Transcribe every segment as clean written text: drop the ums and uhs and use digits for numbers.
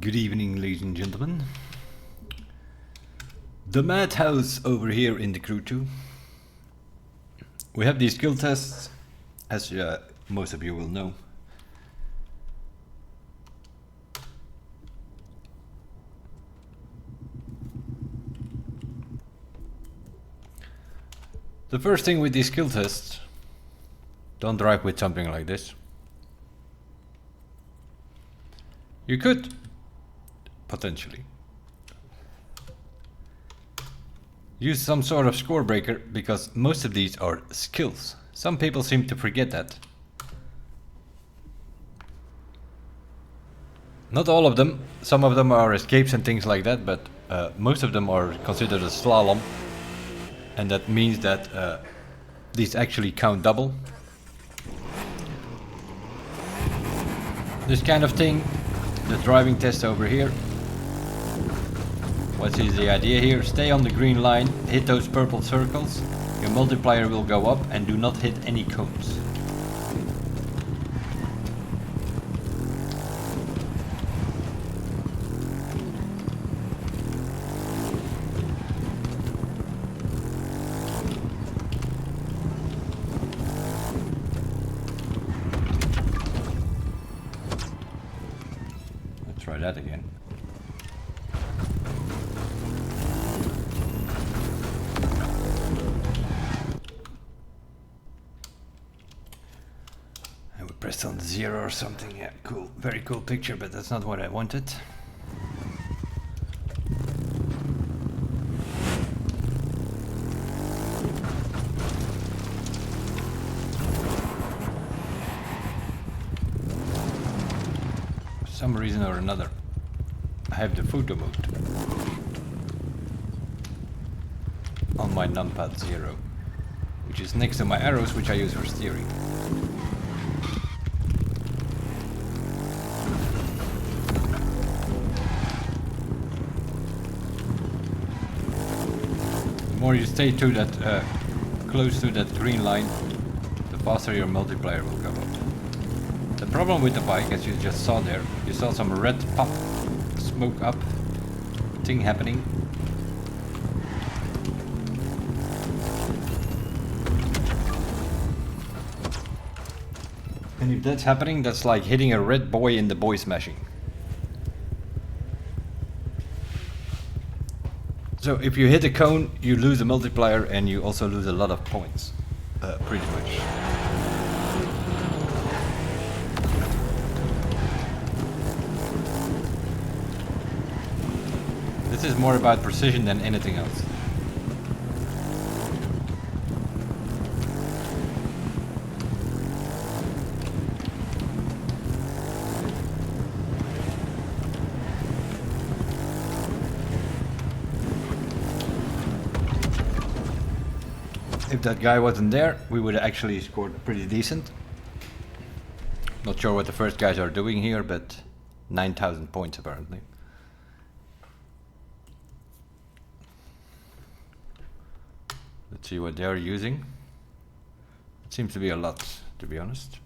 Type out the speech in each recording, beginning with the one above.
Good evening, ladies and gentlemen. The madhouse over here in the crew 2. We have these skill tests, as most of you will know. The first thing with these skill tests, don't drive with something like this. You could, potentially, use some sort of score breaker, because most of these are skills. Some people seem to forget that. Not all of them. Some of them are escapes and things like that, but most of them are considered a slalom. And that means that these actually count double. This kind of thing, the driving test over here. What is the idea here? Stay on the green line, hit those purple circles, your multiplier will go up, and do not hit any cones. Let's try that again. Pressed on 0 or something. Yeah, cool. Very cool picture, but that's not what I wanted. For some reason or another, I have the photo mode on my numpad 0, which is next to my arrows, which I use for steering. The more you stay to that, close to that green line, the faster your multiplier will go up. The problem with the bike, as you just saw there, you saw some red pop, smoke up thing happening. And if that's happening, that's like hitting a red boy in the boy smashing. So if you hit a cone, you lose a multiplier and you also lose a lot of points, pretty much. This is more about precision than anything else. If that guy wasn't there, we would have actually scored pretty decent. Not sure what the first guys are doing here, but 9,000 points apparently. Let's see what they're using. It seems to be a lot, to be honest.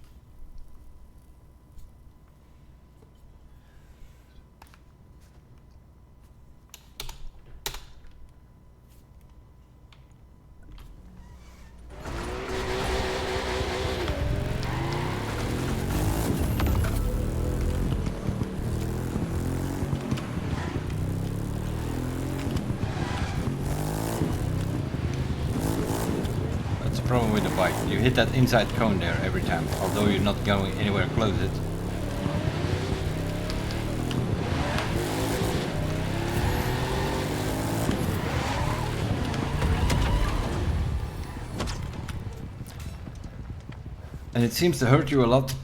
Problem with the bike, you hit that inside cone there every time, although you're not going anywhere close it. And it seems to hurt you a lot.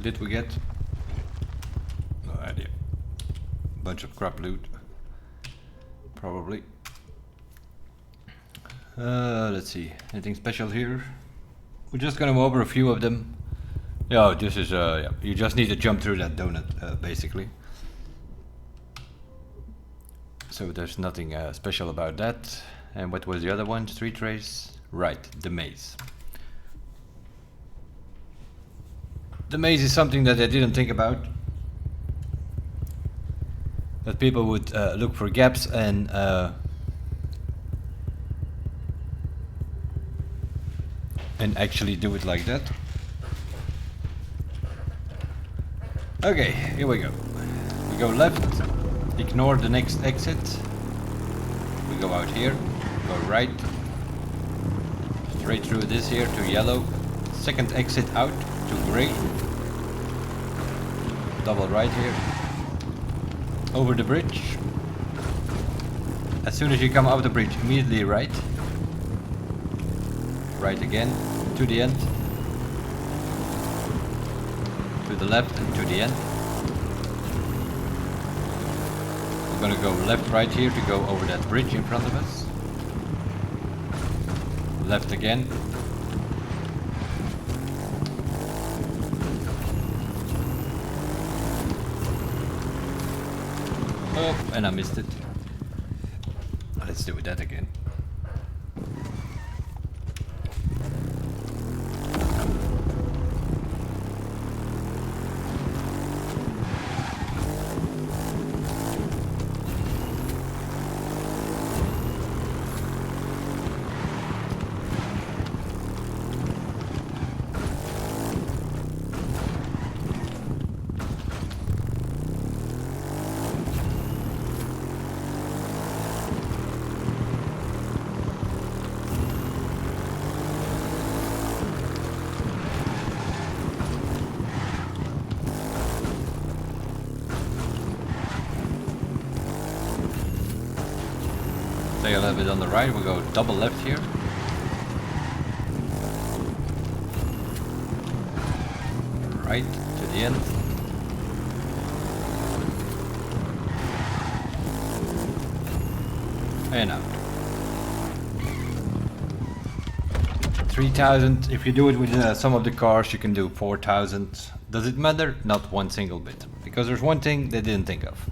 did we get? No idea. Bunch of crap loot. Probably. Let's see. Anything special here? We're just gonna go over a few of them. Yeah, this is yeah. You just need to jump through that donut, basically. So there's nothing special about that. And what was the other one? Street race? Right, the maze. The maze is something that I didn't think about. That people would look for gaps and actually do it like that. Okay, here we go. We go left, ignore the next exit. We go out here, go right, straight through this here to yellow. Second exit out to grey. Double right here. Over the bridge. As soon as you come out the bridge, immediately right. Right again, to the end. To the left and to the end. We're gonna go left right here to go over that bridge in front of us. Left again. Oh, and I missed it. Let's do that again. Stay a little bit on the right, we'll go double left here. Right to the end. And out. 3,000, if you do it with some of the cars you can do 4,000. Does it matter? Not one single bit. Because there's one thing they didn't think of.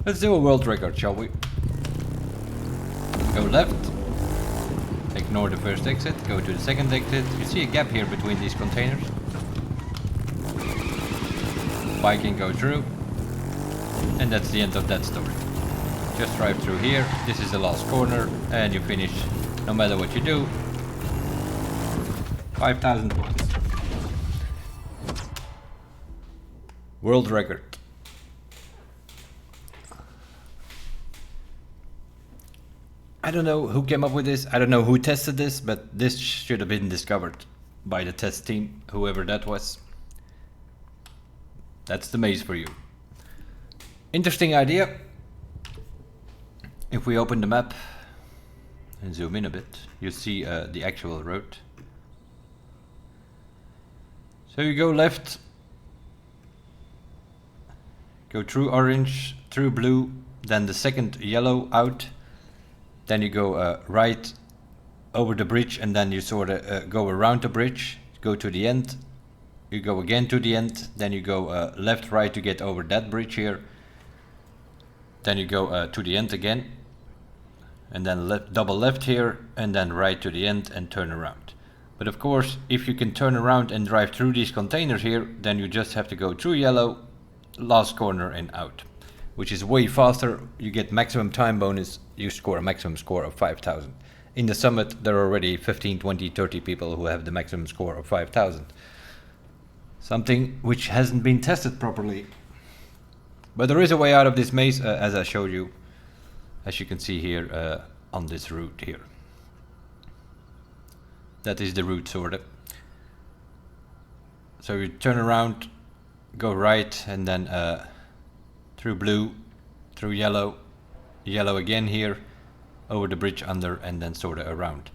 Let's do a world record, shall we? Go left, ignore the first exit, go to the second exit. You see a gap here between these containers. Bike can go through, and that's the end of that story. Just drive through here, this is the last corner, and you finish no matter what you do. 5,000 points. World record. I don't know who came up with this, I don't know who tested this, but this should have been discovered by the test team, whoever that was. That's the maze for you. Interesting idea. If we open the map and zoom in a bit, you see the actual road. So you go left, go through orange, through blue, then the second yellow out. Then you go right over the bridge, and then you sort of go around the bridge, go to the end. You go again to the end, then you go left, right to get over that bridge here. Then you go to the end again, and then double left here, and then right to the end and turn around. But of course, if you can turn around and drive through these containers here, then you just have to go through yellow, last corner and out. Which is way faster, you get maximum time bonus, you score a maximum score of 5,000. In the summit there are already 15, 20, 30 people who have the maximum score of 5,000. Something which hasn't been tested properly. But there is a way out of this maze, as I showed you. As you can see here on this route here. That is the route sorta. So you turn around, go right, and then through blue, through yellow, yellow again here, over the bridge under, and then sorta around.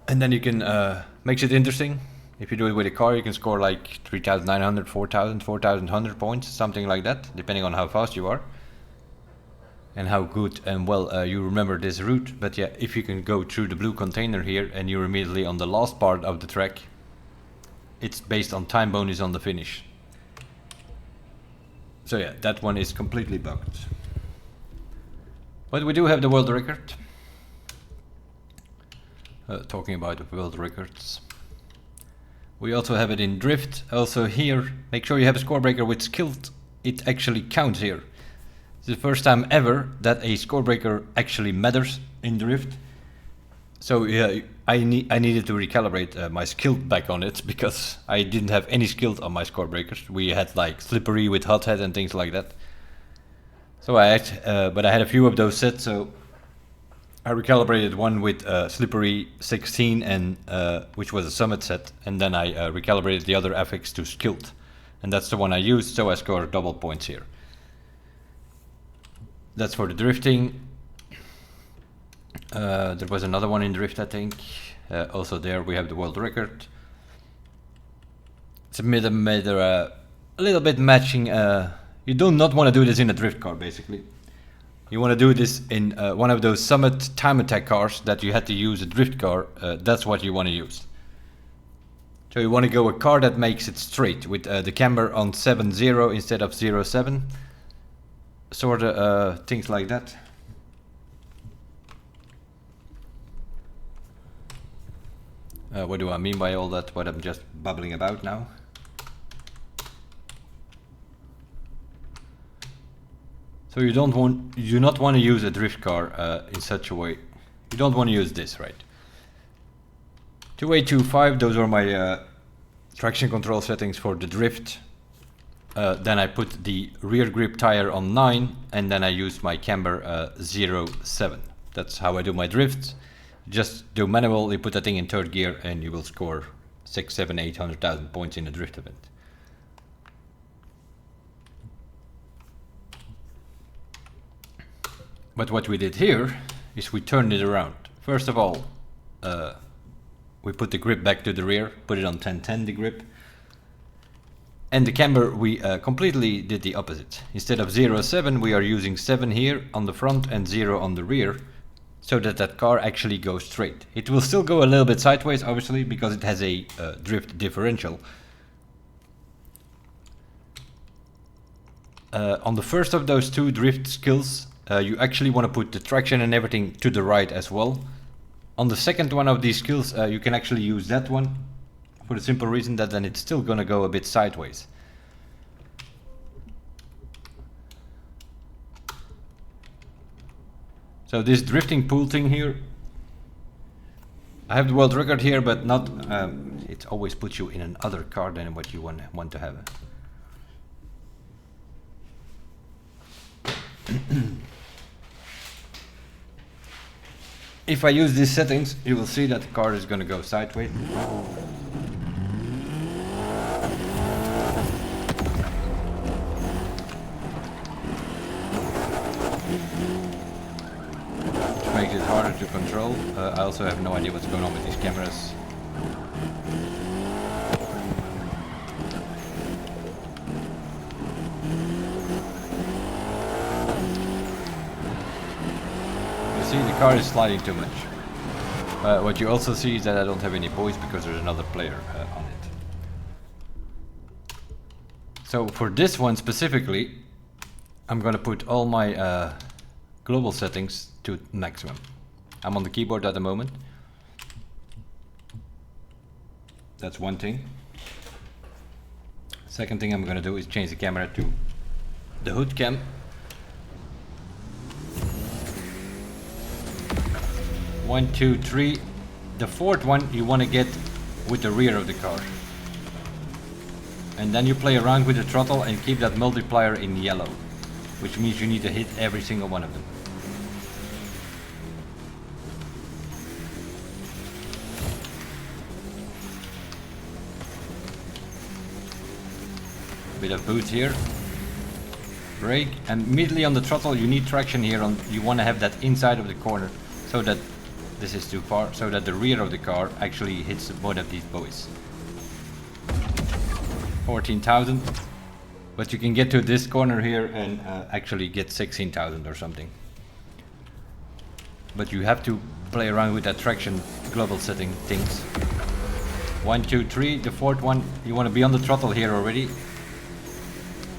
And then you can, makes it interesting. If you do it with a car, you can score like 3,900, 4,000, 4,100 points, something like that, depending on how fast you are. And how good and well you remember this route. But yeah, if you can go through the blue container here and you're immediately on the last part of the track, it's based on time bonus on the finish. So yeah, that one is completely bugged. But we do have the world record. Talking about the world records. We also have it in drift. Also here, make sure you have a score breaker with skilled. It actually counts here. It's the first time ever that a score breaker actually matters in drift. So yeah, I needed to recalibrate my skilled back on it because I didn't have any skilled on my score breakers. We had like slippery with hot head and things like that. So but I had a few of those sets, so I recalibrated one with slippery 16 and which was a summit set, and then I recalibrated the other affix to skilled, and that's the one I used. So I scored double points here. That's for the drifting. There was another one in drift, I think. Also there we have the world record. It's a little bit matching. You do not want to do this in a drift car, basically. You want to do this in one of those summit time attack cars that you had to use a drift car. That's what you want to use. So you want to go a car that makes it straight with the camber on 7.0 instead of 0.7. Sort of things like that. What do I mean by all that? What I'm just babbling about now? So you do not want to use a drift car in such a way. You don't want to use this, right? 2825, those are my traction control settings for the drift. Then I put the rear grip tire on 9, and then I use my camber 0.7. That's how I do my drifts. Just do manual, you put that thing in third gear, and you will score 6, 7, 800,000 points in a drift event. But what we did here is we turned it around. First of all, we put the grip back to the rear, put it on 1010, the grip. And the camber, we completely did the opposite. Instead of 0.7, we are using 7 here on the front and 0 on the rear, so that that car actually goes straight. It will still go a little bit sideways, obviously, because it has a drift differential. On the first of those two drift skills, you actually want to put the traction and everything to the right as well. On the second one of these skills, you can actually use that one for the simple reason that then it's still going to go a bit sideways. So this drifting pool thing here, I have the world record here, but not. It always puts you in another car than what you want to have. If I use these settings, you will see that the car is going to go sideways. Which makes it harder to control. I also have no idea what's going on with these cameras. See, the car is sliding too much. What you also see is that I don't have any poise because there's another player on it. So for this one specifically, I'm gonna put all my global settings to maximum. I'm on the keyboard at the moment. That's one thing. Second thing I'm gonna do is change the camera to the hood cam. One, two, three. The fourth one you want to get with the rear of the car. And then you play around with the throttle and keep that multiplier in yellow, which means you need to hit every single one of them. Bit of boost here. Brake, and immediately on the throttle you need traction here on. You want to have that inside of the corner so that this is too far, so that the rear of the car actually hits both of these buoys. 14,000. But you can get to this corner here and actually get 16,000 or something. But you have to play around with that traction global setting things. 1, 2, 3, the fourth one, you want to be on the throttle here already,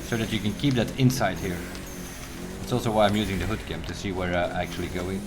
so that you can keep that inside here. That's also why I'm using the hood cam, to see where I'm actually going.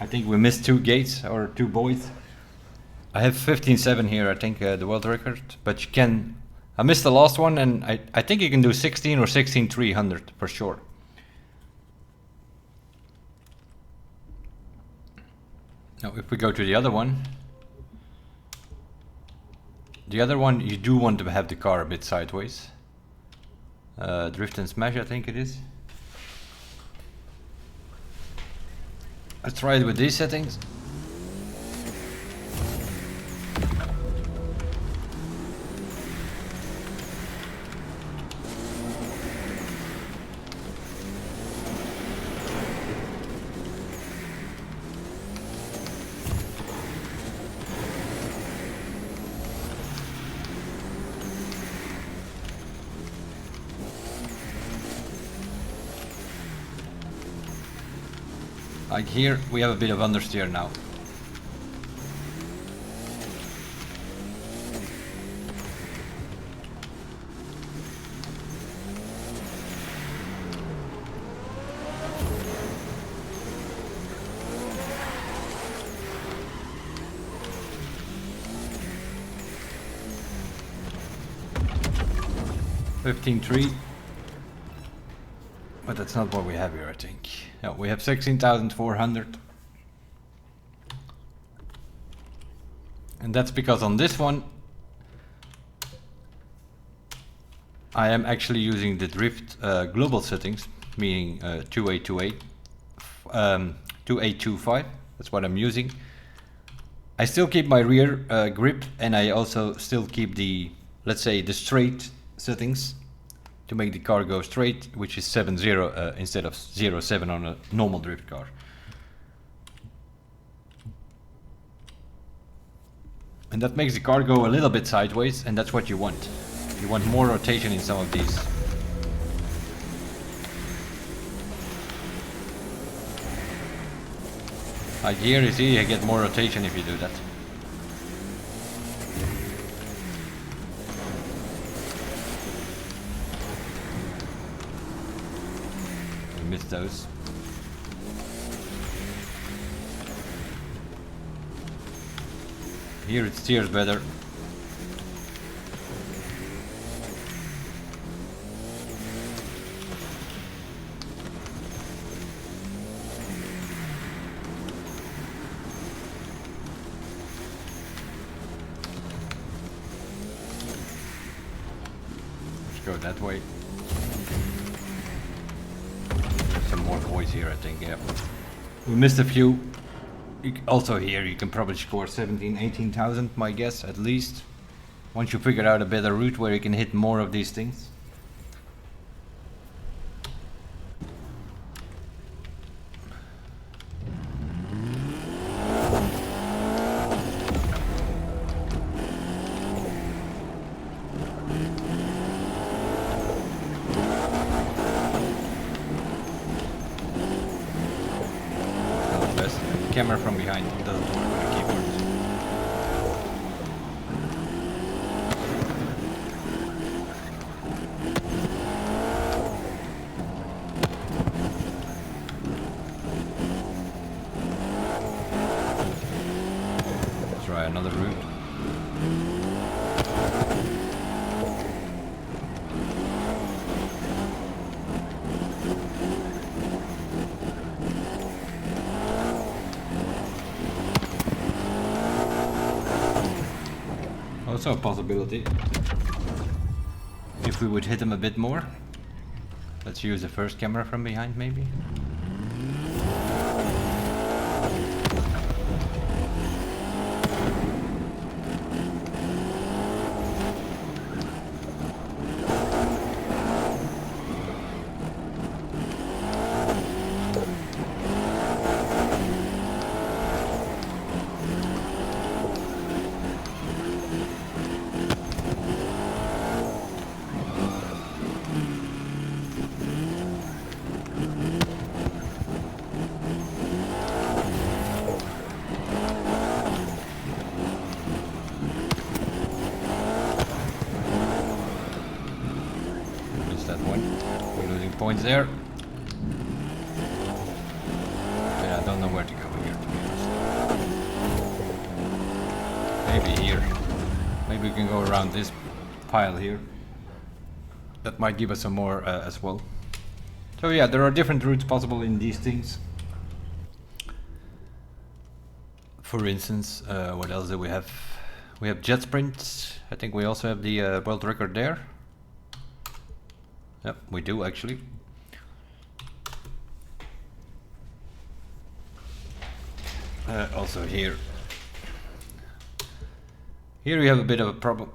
I think we missed 2 gates or 2 boys. I have 15.7 here, I think, the world record. But you can... I missed the last one, and I think you can do 16 or 16,300 for sure. Now if we go to the other one. The other one, you do want to have the car a bit sideways. Drift and smash, I think it is. Let's try it with these settings. Like here, we have a bit of understeer now. $15,300. But that's not what we have here, I think. No, we have 16,400. And that's because on this one, I am actually using the drift global settings, meaning 2828, 2825. That's what I'm using. I still keep my rear grip, and I also still keep the, let's say, the straight settings to make the car go straight, which is 7.0 instead of 0.7 on a normal drift car. And that makes the car go a little bit sideways, and that's what you want. You want more rotation in some of these. Like here, you see, you get more rotation if you do that. Missed those. Here it steers better. Let's go that way. Some more boys here, I think. Yeah, we missed a few. Also here you can probably score 17,000-18,000, my guess, at least, once you figure out a better route where you can hit more of these things. Camera from behind doesn't work with the keyboard. Let's try another route. Also a possibility, if we would hit them a bit more. Let's use the first camera from behind maybe. Points there. Yeah, I don't know where to go here, to be honest. Maybe here. Maybe we can go around this pile here. That might give us some more as well. So yeah, there are different routes possible in these things. For instance, what else do we have? We have jet sprints. I think we also have the world record there. Yep, we do actually. Also here. Here we have a bit of a problem.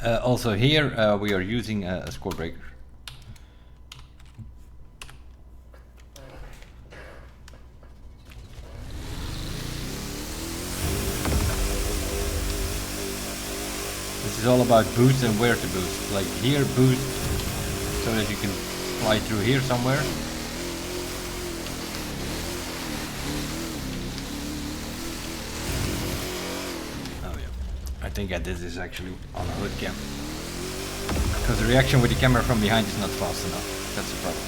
Also here we are using a score breaker. This is all about boost and where to boost. Like here, boost so that you can fly through here somewhere. Oh yeah, I think I did this actually on a hood cam. Because the reaction with the camera from behind is not fast enough. That's the problem.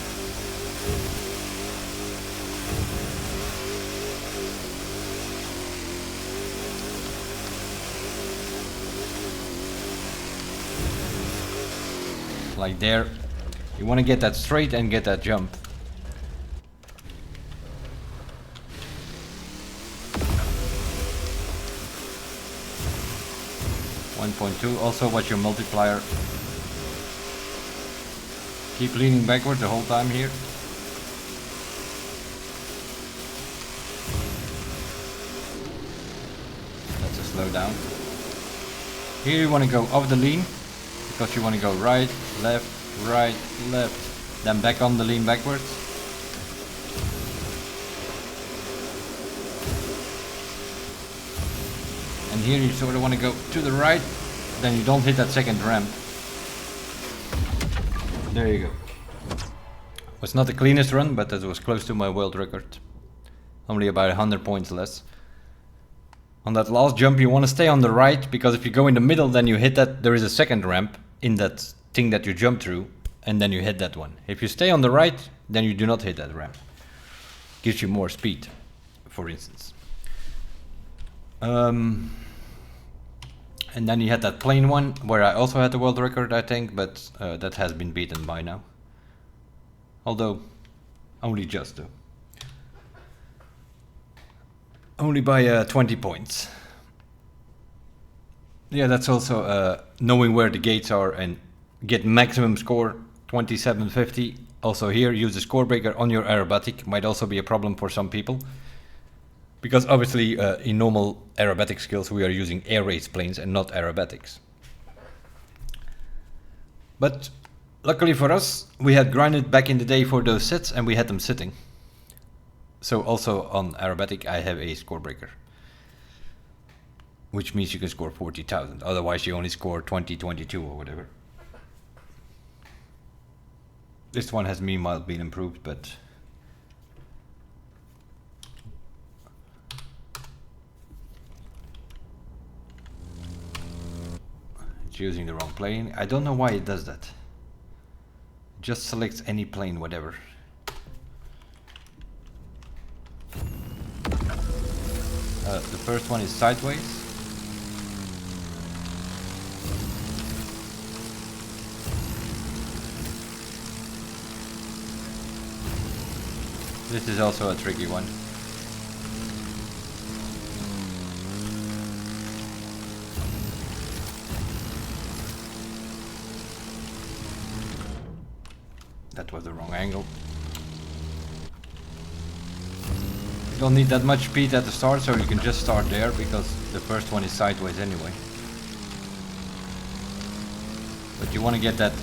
Like there, you want to get that straight and get that jump. .2. Also watch your multiplier. Keep leaning backward the whole time here. That's a slow down. Here you want to go off the lean, because you want to go right, left, then back on the lean backwards. And here you sort of want to go to the right, then you don't hit that second ramp. There you go. Was not the cleanest run, but that was close to my world record. Only about 100 points less. On that last jump you want to stay on the right, because if you go in the middle then you hit that, there is a second ramp in that thing that you jump through, and then you hit that one. If you stay on the right, then you do not hit that ramp. Gives you more speed, for instance. And then you had that plane one, where I also had the world record, I think, but that has been beaten by now. Although, only just though. Only by 20 points. Yeah, that's also knowing where the gates are and get maximum score, 2750. Also here, use the score breaker on your aerobatic. Might also be a problem for some people. Because obviously in normal aerobatic skills we are using air race planes and not aerobatics. But luckily for us, we had grinded back in the day for those sets and we had them sitting. So also on aerobatic I have a score breaker. Which means you can score 40,000, otherwise you only score 2022 or whatever. This one has meanwhile been improved, but it's using the wrong plane. I don't know why it does that. It just selects any plane, whatever. The first one is sideways. This is also a tricky one. That was the wrong angle. You don't need that much speed at the start, so you can just start there because the first one is sideways anyway. But you want to get that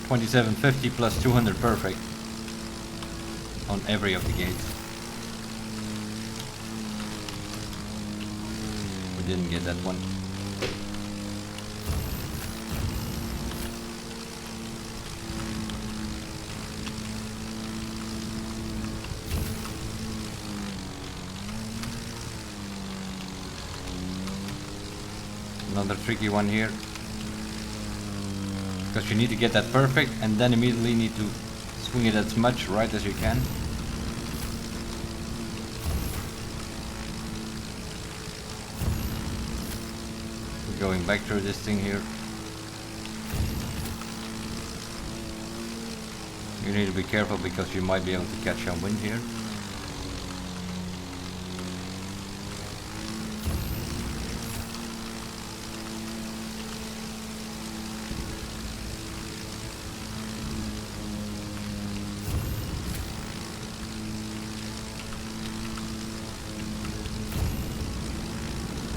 2750 plus 200 perfect on every of the gates. We didn't get that one. Another tricky one here, because you need to get that perfect and then immediately need to swing it as much right as you can. We're going back through this thing here. You need to be careful because you might be able to catch some wind here.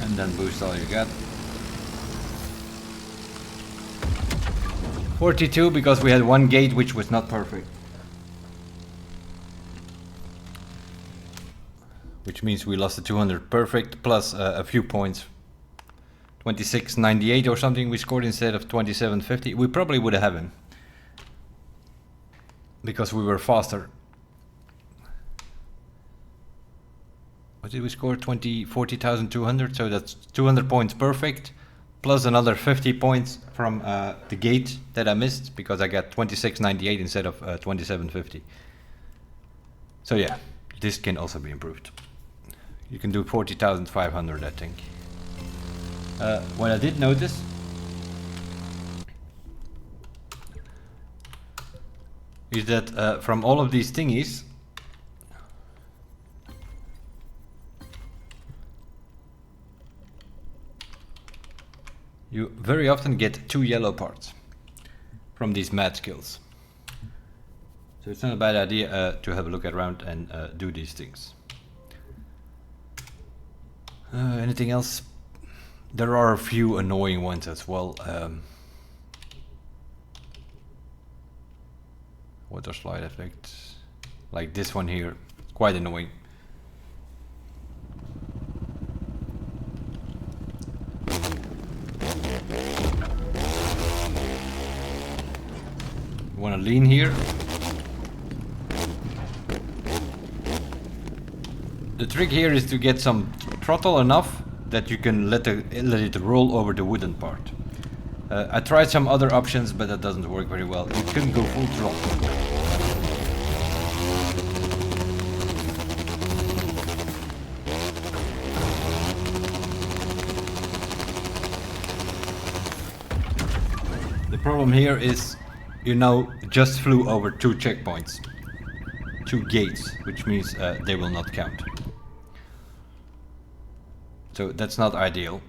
And then boost all you got. 42 because we had one gate which was not perfect. Which means we lost the 200 perfect plus a few points. 26.98 or something we scored instead of 27.50. We probably would have him. Because we were faster. What did we score? 40,200, so that's 200 points perfect, plus another 50 points from the gate that I missed, because I got 26.98 instead of 27.50. So yeah, this can also be improved. You can do 40,500, I think. What I did notice is that from all of these thingies, you very often get 2 yellow parts from these mad skills. So it's not a bad idea to have a look around and do these things. Anything else? There are a few annoying ones as well. Water slide effects, like this one here, quite annoying. You want to lean here. The trick here is to get some throttle enough that you can let it roll over the wooden part. I tried some other options, but that doesn't work very well. You couldn't go full throttle. The problem here is you now just flew over 2 checkpoints, 2 gates, which means they will not count. So that's not ideal.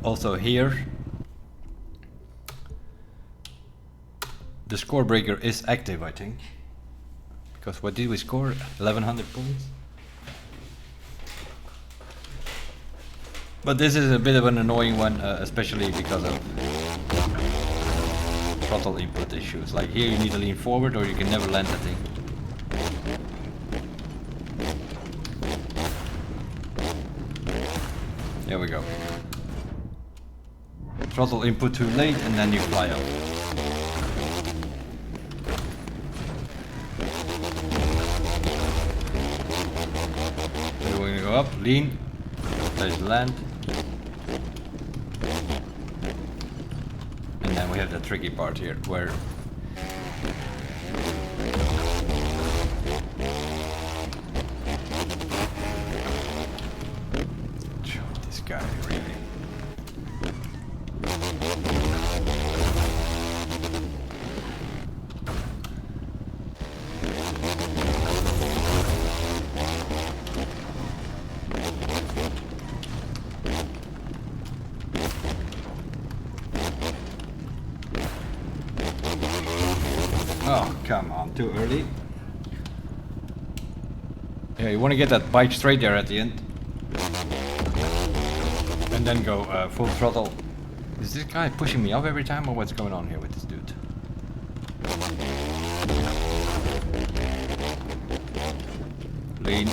Also here, the score breaker is active, I think. Because what did we score? 1100 points? But this is a bit of an annoying one, especially because of throttle input issues. Like here you need to lean forward or you can never land the thing. There we go. Throttle input too late and then you fly up. So we're gonna go up, lean, place land. And then we have the tricky part here where this guy really. Oh, come on, too early. Yeah, you want to get that bike straight there at the end. And then go full throttle. Is this guy pushing me off every time, or what's going on here with this dude? Lean.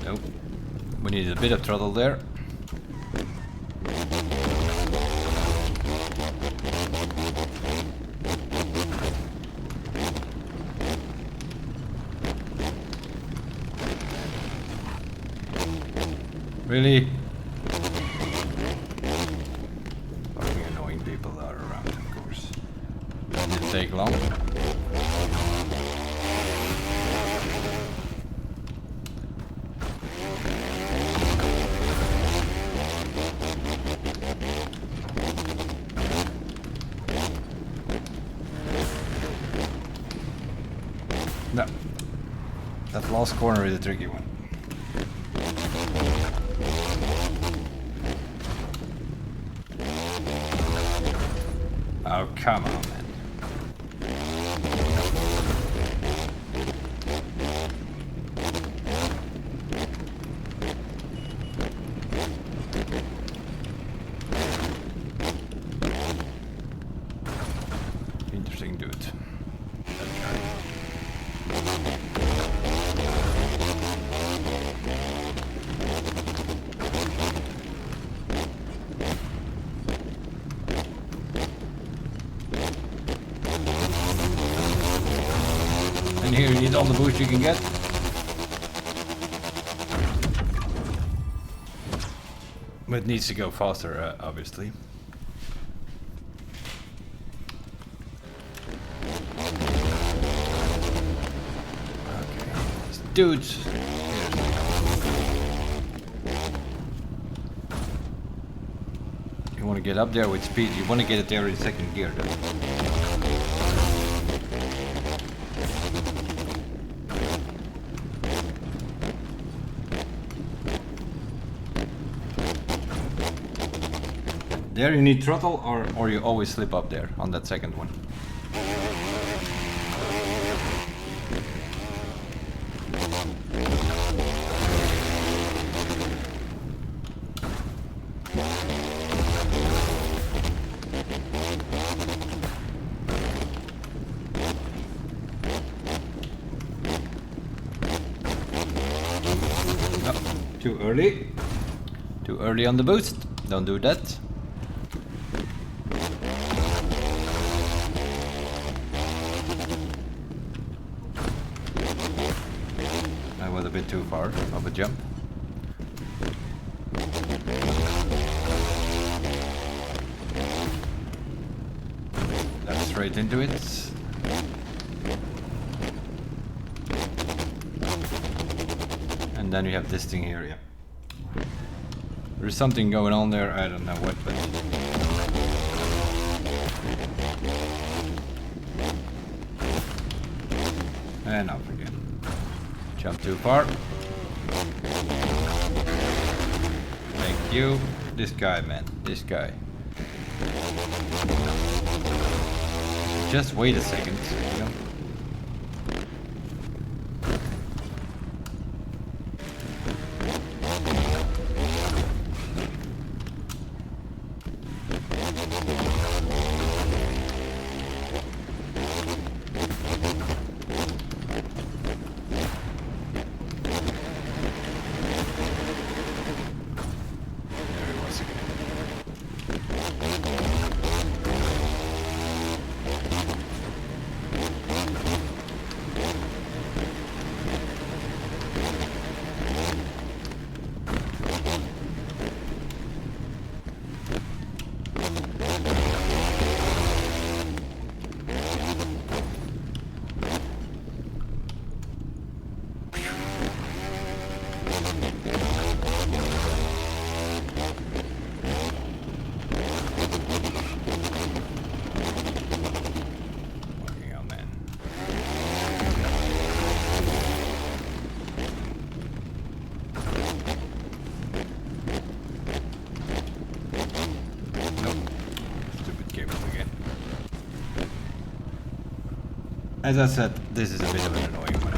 Nope. We need a bit of throttle there. Really? Fucking annoying people are around, of course. Didn't take long. No. That last corner is a tricky one. Oh, come on, man. Interesting dude. That guy. And here you need all the boost you can get. But it needs to go faster, obviously. Okay, dudes. You want to get up there with speed. You want to get it there in second gear, though. There you need throttle, or you always slip up there on that second one. Oh, too early. Too early on the boost. Don't do that. A bit too far of a jump. That's straight into it. And then you have this thing here, yeah. There's something going on there, I don't know what, but... And off again. Jump too far. Thank you. This guy, man. This guy. Just wait a second. You know? As I said, this is a bit of an annoying one.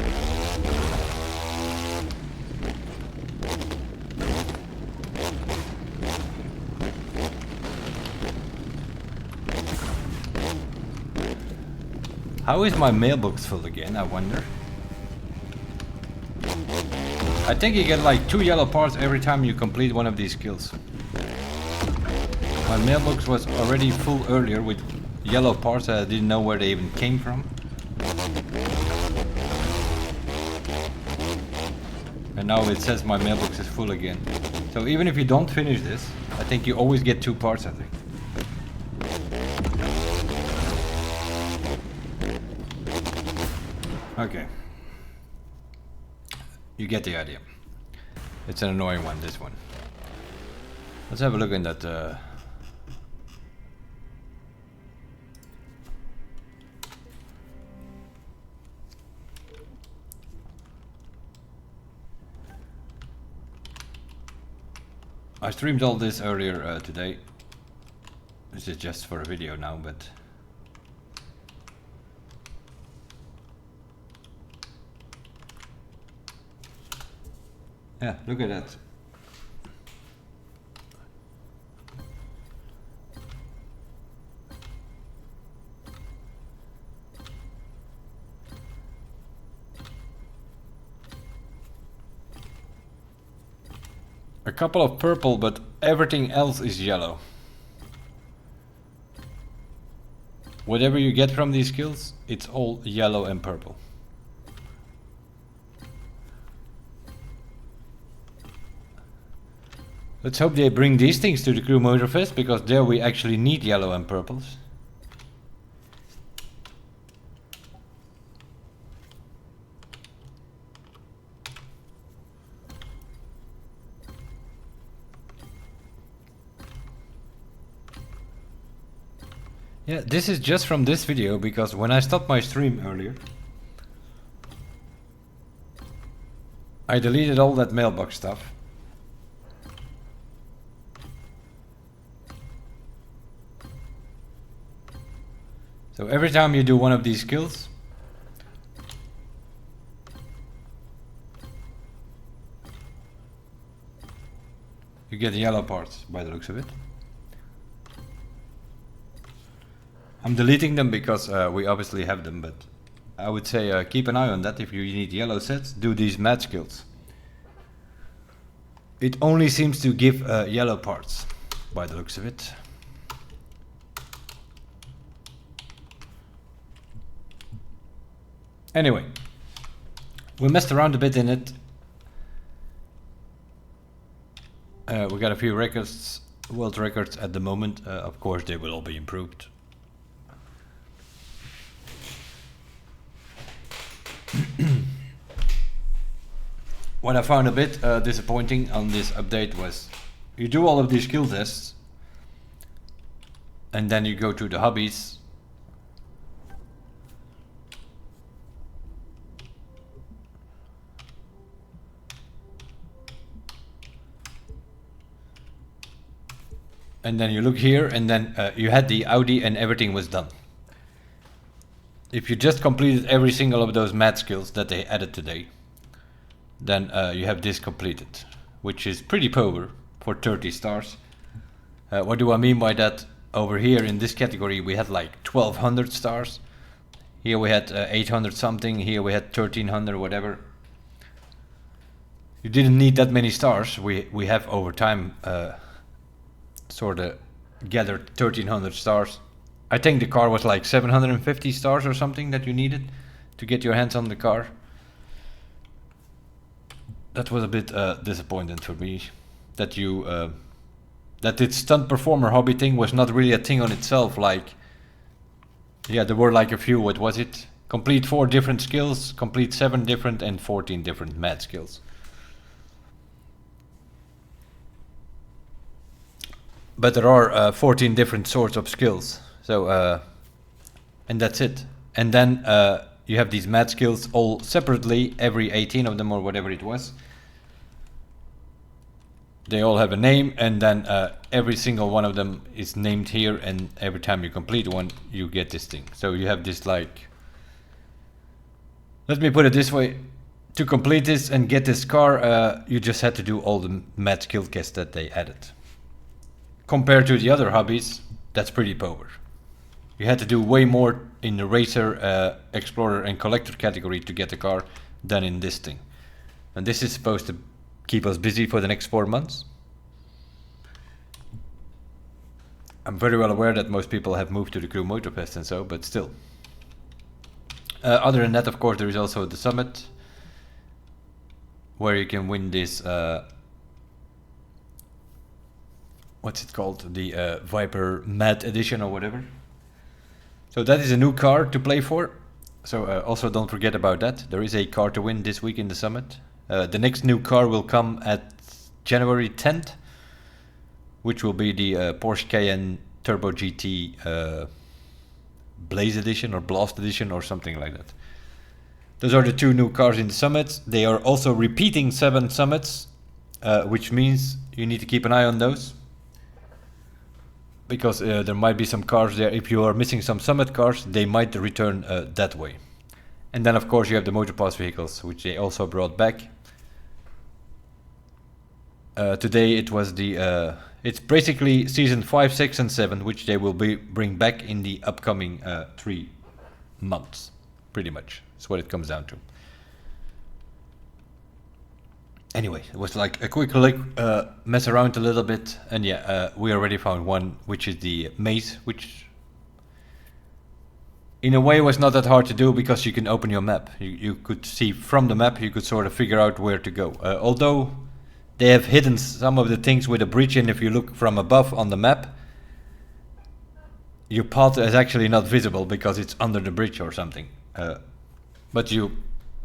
How is my mailbox full again, I wonder? I think you get like 2 yellow parts every time you complete one of these skills. My mailbox was already full earlier with yellow parts that I didn't know where they even came from. And now it says my mailbox is full again. So even if you don't finish this, I think you always get 2 parts, I think. Okay. You get the idea. It's an annoying one, this one. Let's have a look in that... I streamed all this earlier today. This is just for a video now, but... Yeah, look at that. A couple of purple, but everything else is yellow. Whatever you get from these skills, it's all yellow and purple. Let's hope they bring these things to the Crew Motorfest, because there we actually need yellow and purples. Yeah, this is just from this video, because when I stopped my stream earlier, I deleted all that mailbox stuff. So every time you do one of these skills, you get the yellow parts by the looks of it. I'm deleting them because we obviously have them, but I would say keep an eye on that. If you need yellow sets, do these match skills. It only seems to give yellow parts by the looks of it. Anyway, we messed around a bit in it. We got a few records, world records at the moment. Of course, they will all be improved. What I found a bit disappointing on this update was you do all of these skill tests and then you go to the hobbies. And then you look here and then you had the Audi and everything was done. If you just completed every single of those math skills that they added today, then you have this completed, which is pretty poor for 30 stars. What do I mean by that? Over here in this category we had like 1200 stars. Here we had 800 something, here we had 1300, whatever. You didn't need that many stars. We have over time sort of gathered 1300 stars. I think the car was like 750 stars or something that you needed to get your hands on the car. That was a bit disappointing for me, that you that its stunt performer hobby thing was not really a thing on itself. Like, yeah, there were like a few, what was it? Complete 4 different skills, complete 7 different and 14 different math skills. But there are 14 different sorts of skills. So, and that's it. And then you have these math skills all separately, every 18 of them or whatever it was. They all have a name, and then every single one of them is named here, and every time you complete one, you get this thing. So you have this like Let me put it this way. To complete this and get this car, you just had to do all the mad skill kits that they added. Compared to the other hobbies, that's pretty poor. You had to do way more in the racer, explorer and collector category to get the car than in this thing. And this is supposed to keep us busy for the next 4 months. I'm very well aware that most people have moved to the Crew Motorfest and so, but still. Other than that, of course, there is also the summit, where you can win this, what's it called? The Viper Mad Edition or whatever. So that is a new car to play for. So also don't forget about that. There is a car to win this week in the summit. The next new car will come at January 10th, which will be the Porsche Cayenne Turbo GT Blaze Edition or Blast Edition or something like that. Those are the two new cars in the summits. They are also repeating 7 summits, which means you need to keep an eye on those. Because there might be some cars there. If you are missing some summit cars, they might return that way. And then of course you have the Motor Pass vehicles, which they also brought back. Today it was the, it's basically season 5, 6 and 7, which they will bring back in the upcoming 3 months. Pretty much, that's what it comes down to. Anyway, it was like a quick look, mess around a little bit, and yeah, we already found one, which is the maze, which in a way was not that hard to do because you can open your map. You could see from the map, you could sort of figure out where to go. Although they have hidden some of the things with a bridge, and if you look from above on the map, your path is actually not visible because it's under the bridge or something. But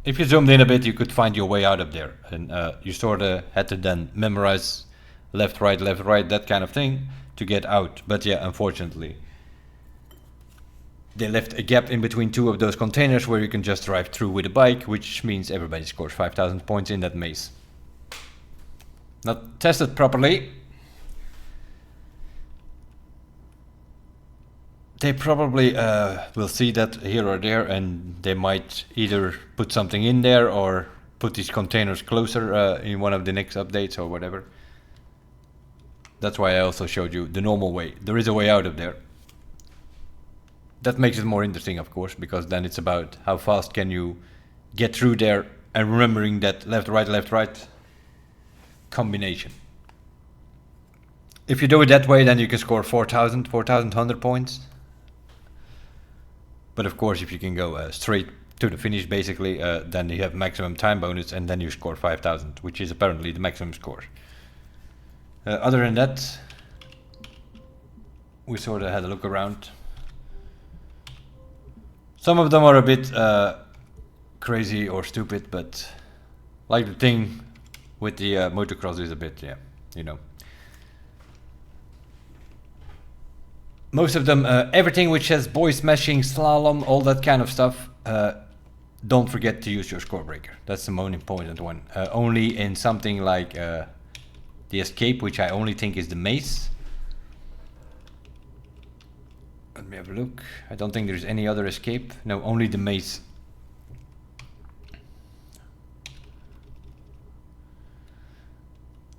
if you zoomed in a bit, you could find your way out of there, and you sort of had to then memorize left, right, that kind of thing to get out. But yeah, unfortunately, they left a gap in between 2 of those containers where you can just drive through with a bike, which means everybody scores 5,000 points in that maze. Not tested properly. They probably will see that here or there, and they might either put something in there or put these containers closer in one of the next updates or whatever. That's why I also showed you the normal way. There is a way out of there. That makes it more interesting, of course, because then it's about how fast can you get through there and remembering that left, right combination. If you do it that way, then you can score 4,100 points. But of course, if you can go straight to the finish, basically, then you have maximum time bonus, and then you score 5,000, which is apparently the maximum score. Other than that, we sort of had a look around. Some of them are a bit crazy or stupid, but like the thing with the motocross is a bit, yeah, you know. Most of them, everything which has boy smashing, slalom, all that kind of stuff, don't forget to use your score breaker. That's the most important one. Only in something like the escape, which I only think is the maze. Let me have a look. I don't think there's any other escape. No, only the maze.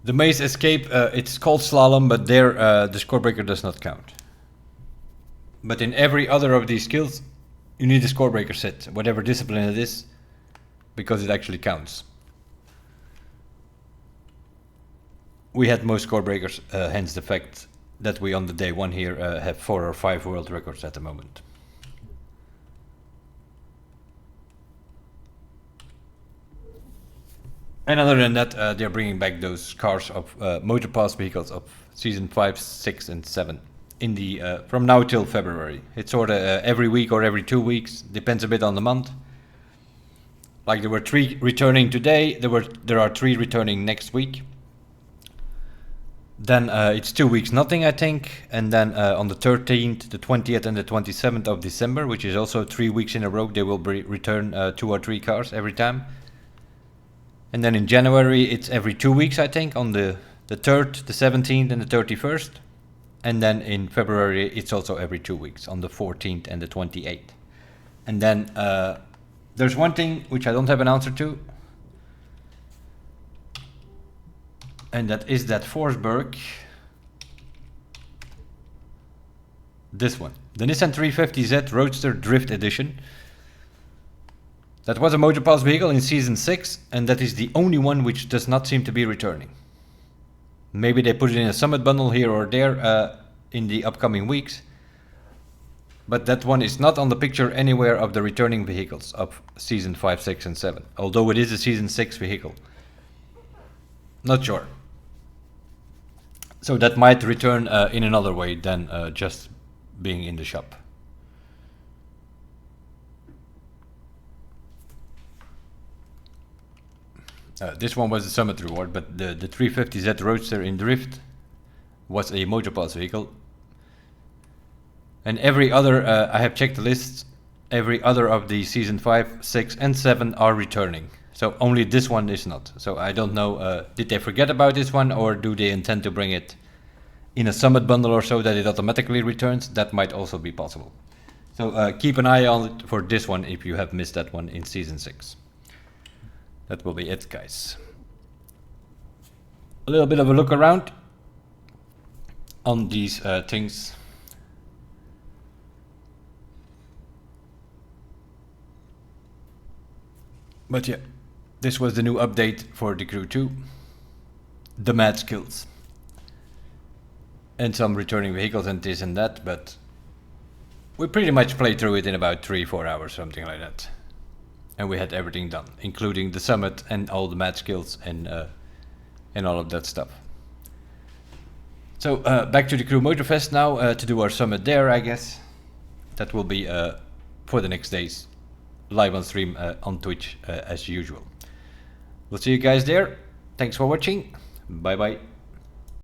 The maze escape, it's called slalom, but there the score breaker does not count. But in every other of these skills, you need a score breaker set, whatever discipline it is, because it actually counts. We had most score breakers, hence the fact that we on the day 1 here have 4 or 5 world records at the moment. And other than that, they're bringing back those cars of Motor Pass vehicles of season 5, 6 and 7 in the from now till February. It's sort of every week or every 2 weeks, depends a bit on the month. Like there were 3 returning today, there are 3 returning next week. Then it's 2 weeks nothing, I think, and then on the 13th, the 20th and the 27th of December, which is also 3 weeks in a row, they will return 2 or 3 cars every time. And then in January it's every 2 weeks, I think, on the 3rd, the 17th and the 31st. And then in February it's also every 2 weeks, on the 14th and the 28th. And then There's one thing which I don't have an answer to, and that is that Forsberg, this one, the Nissan 350Z Roadster Drift Edition. That was a MotorPass vehicle in Season 6, and that is the only one which does not seem to be returning. Maybe they put it in a Summit bundle here or there in the upcoming weeks. But that one is not on the picture anywhere of the returning vehicles of Season 5, 6 and 7. Although it is a Season 6 vehicle. Not sure. So that might return in another way than just being in the shop. This one was a Summit reward, but the 350Z Roadster in Drift was a MotorPass vehicle. And every other, I have checked the lists, every other of the Season 5, 6 and 7 are returning. So only this one is not. So I don't know, did they forget about this one, or do they intend to bring it in a Summit bundle or so that it automatically returns? That might also be possible. So keep an eye on it for this one if you have missed that one in Season 6. That will be it, guys. A little bit of a look around on these things. But yeah, this was the new update for the Crew 2. The mad skills. And some returning vehicles and this and that, but we pretty much played through it in about 3-4 hours, something like that. And we had everything done, including the Summit and all the mad skills and all of that stuff. So back to the Crew Motorfest now to do our Summit there, I guess. That will be for the next days. Live on stream on Twitch as usual. We'll see you guys there. Thanks for watching. Bye bye.